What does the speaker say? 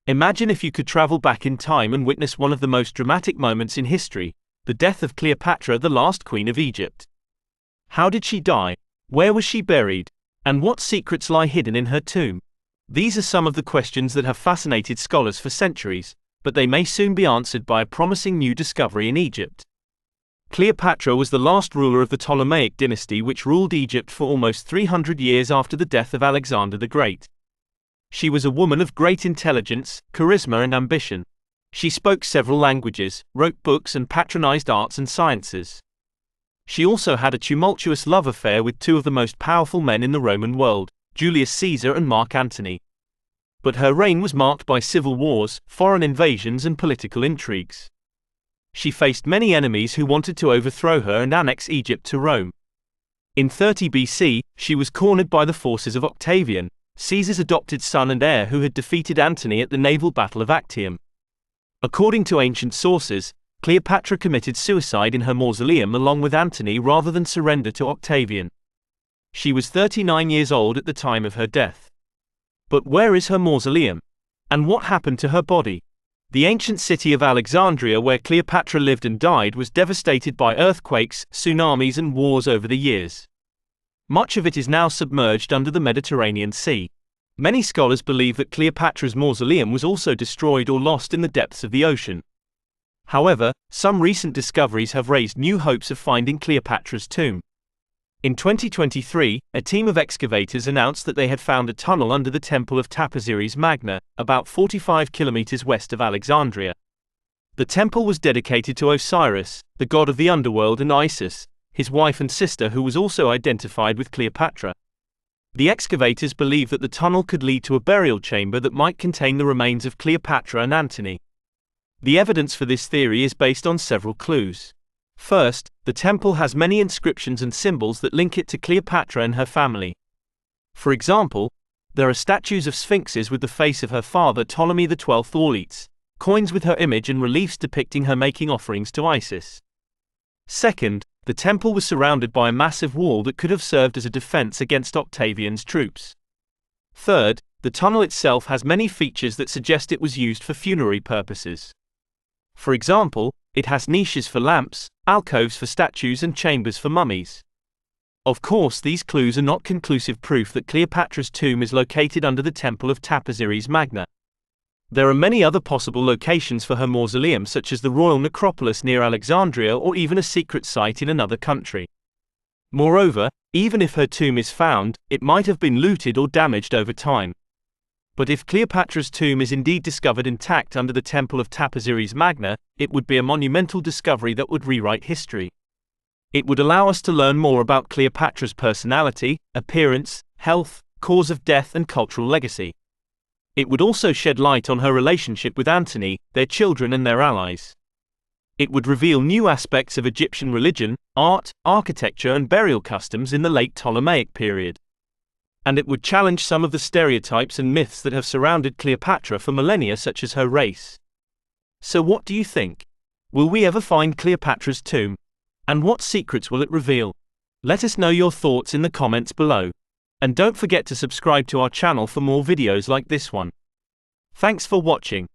Imagine if you could travel back in time and witness one of the most dramatic moments in history, the death of Cleopatra, the last queen of Egypt. How did she die? Where was she buried? And what secrets lie hidden in her tomb? These are some of the questions that have fascinated scholars for centuries, but they may soon be answered by a promising new discovery in Egypt. Cleopatra was the last ruler of the Ptolemaic dynasty, which ruled Egypt for almost 300 years after the death of Alexander the Great. She was a woman of great intelligence, charisma and ambition. She spoke several languages, wrote books and patronized arts and sciences. She also had a tumultuous love affair with two of the most powerful men in the Roman world, Julius Caesar and Mark Antony. But her reign was marked by civil wars, foreign invasions and political intrigues. She faced many enemies who wanted to overthrow her and annex Egypt to Rome. In 30 BC, she was cornered by the forces of Octavian, Caesar's adopted son and heir, who had defeated Antony at the naval battle of Actium. According to ancient sources, Cleopatra committed suicide in her mausoleum along with Antony rather than surrender to Octavian. She was 39 years old at the time of her death. But where is her mausoleum? And what happened to her body? The ancient city of Alexandria, where Cleopatra lived and died, was devastated by earthquakes, tsunamis and wars over the years. Much of it is now submerged under the Mediterranean Sea. Many scholars believe that Cleopatra's mausoleum was also destroyed or lost in the depths of the ocean. However, some recent discoveries have raised new hopes of finding Cleopatra's tomb. In 2023, a team of excavators announced that they had found a tunnel under the temple of Taposiris Magna, about 45 kilometers west of Alexandria. The temple was dedicated to Osiris, the god of the underworld, and Isis, his wife and sister, who was also identified with Cleopatra. The excavators believe that the tunnel could lead to a burial chamber that might contain the remains of Cleopatra and Antony. The evidence for this theory is based on several clues. First, the temple has many inscriptions and symbols that link it to Cleopatra and her family. For example, there are statues of sphinxes with the face of her father Ptolemy XII Auletes, coins with her image, and reliefs depicting her making offerings to Isis. Second, the temple was surrounded by a massive wall that could have served as a defense against Octavian's troops. Third, the tunnel itself has many features that suggest it was used for funerary purposes. For example, it has niches for lamps, alcoves for statues and chambers for mummies. Of course, these clues are not conclusive proof that Cleopatra's tomb is located under the temple of Taposiris Magna. There are many other possible locations for her mausoleum, such as the royal necropolis near Alexandria or even a secret site in another country. Moreover, even if her tomb is found, it might have been looted or damaged over time. But if Cleopatra's tomb is indeed discovered intact under the temple of Taposiris Magna, it would be a monumental discovery that would rewrite history. It would allow us to learn more about Cleopatra's personality, appearance, health, cause of death and cultural legacy. It would also shed light on her relationship with Antony, their children and their allies. It would reveal new aspects of Egyptian religion, art, architecture and burial customs in the late Ptolemaic period. And it would challenge some of the stereotypes and myths that have surrounded Cleopatra for millennia, such as her race. So what do you think? Will we ever find Cleopatra's tomb? And what secrets will it reveal? Let us know your thoughts in the comments below. And don't forget to subscribe to our channel for more videos like this one. Thanks for watching.